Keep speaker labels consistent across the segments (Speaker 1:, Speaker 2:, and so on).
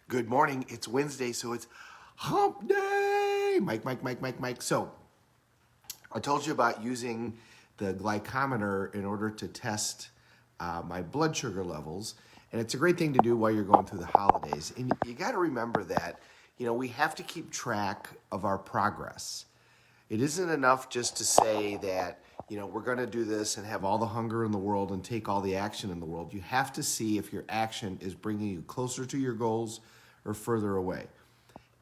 Speaker 1: Good morning. It's Wednesday, so it's hump day. Mike. So I told you about using the glycometer in order to test my blood sugar levels. And it's a great thing to do while you're going through the holidays. And you got to remember that, we have to keep track of our progress. It isn't enough just to say that, we're going to do this and have all the hunger in the world and take all the action in the world. You have to see if your action is bringing you closer to your goals or further away.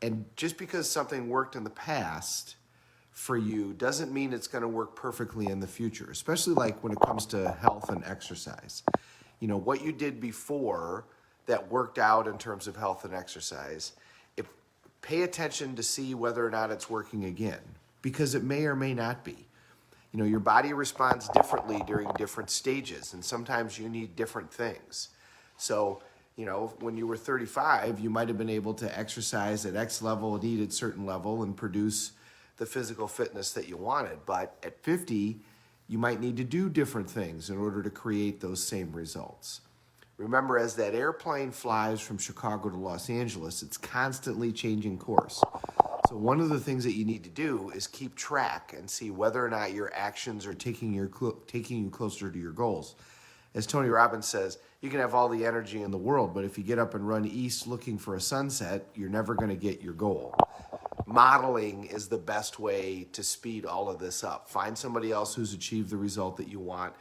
Speaker 1: And just because something worked in the past for you doesn't mean it's going to work perfectly in the future, especially like when it comes to health and exercise. What you did before that worked out in terms of health and exercise, pay attention to see whether or not it's working again, because it may or may not be. Your body responds differently during different stages, and sometimes you need different things. So, when you were 35, you might have been able to exercise at X level and eat at certain level and produce the physical fitness that you wanted. But at 50, you might need to do different things in order to create those same results. Remember, as that airplane flies from Chicago to Los Angeles, it's constantly changing course. So one of the things that you need to do is keep track and see whether or not your actions are taking you closer to your goals. As Tony Robbins says, you can have all the energy in the world, but if you get up and run east looking for a sunset, you're never going to get your goal. Modeling is the best way to speed all of this up. Find somebody else who's achieved the result that you want.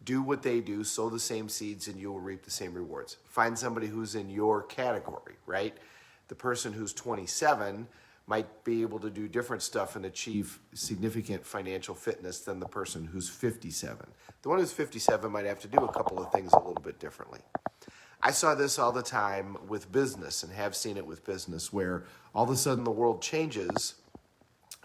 Speaker 1: Do what they do, sow the same seeds, and you will reap the same rewards. Find somebody who's in your category, right? The person who's 27 might be able to do different stuff and achieve significant financial fitness than the person who's 57. The one who's 57 might have to do a couple of things a little bit differently. I saw this all the time with business and have seen it with business where all of a sudden the world changes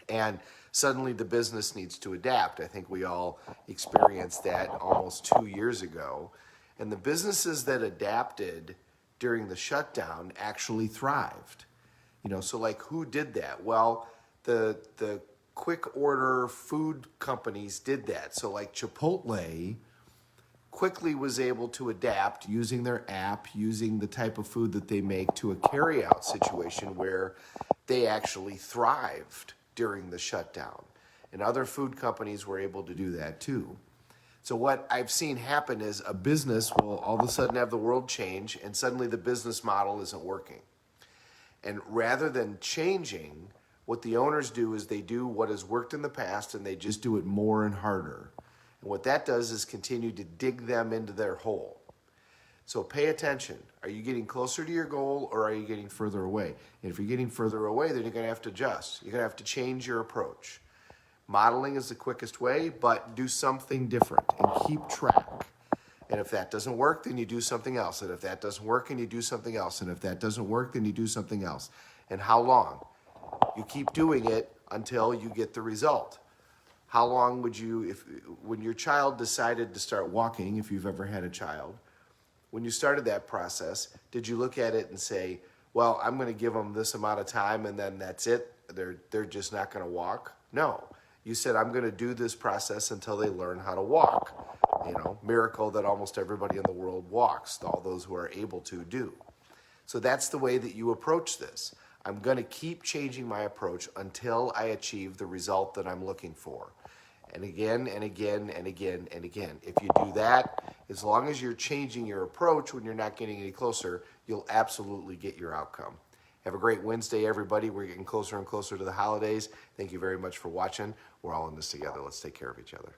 Speaker 1: and suddenly the business needs to adapt. I think we all experienced that almost 2 years ago. And the businesses that adapted during the shutdown actually thrived. So like who did that? Well, the quick order food companies did that. So like Chipotle quickly was able to adapt using their app, using the type of food that they make to a carryout situation where they actually thrived during the shutdown. And other food companies were able to do that too. So what I've seen happen is a business will all of a sudden have the world change and suddenly the business model isn't working. And rather than changing, what the owners do is they do what has worked in the past and they just do it more and harder. And what that does is continue to dig them into their hole. So pay attention. Are you getting closer to your goal or are you getting further away? And if you're getting further away, then you're going to have to adjust. You're going to have to change your approach. Modeling is the quickest way, but do something different and keep track. And if that doesn't work, then you do something else. And if that doesn't work, then you do something else. And if that doesn't work, then you do something else. And how long? You keep doing it until you get the result. How long would you, when your child decided to start walking, if you've ever had a child, when you started that process, did you look at it and say, well, I'm going to give them this amount of time and then that's it? They're just not going to walk? No. You said, I'm going to do this process until they learn how to walk. Miracle that almost everybody in the world walks, all those who are able to do. So that's the way that you approach this. I'm going to keep changing my approach until I achieve the result that I'm looking for. And again, and again, and again, and again. If you do that, as long as you're changing your approach when you're not getting any closer, you'll absolutely get your outcome. Have a great Wednesday, everybody. We're getting closer and closer to the holidays. Thank you very much for watching. We're all in this together. Let's take care of each other.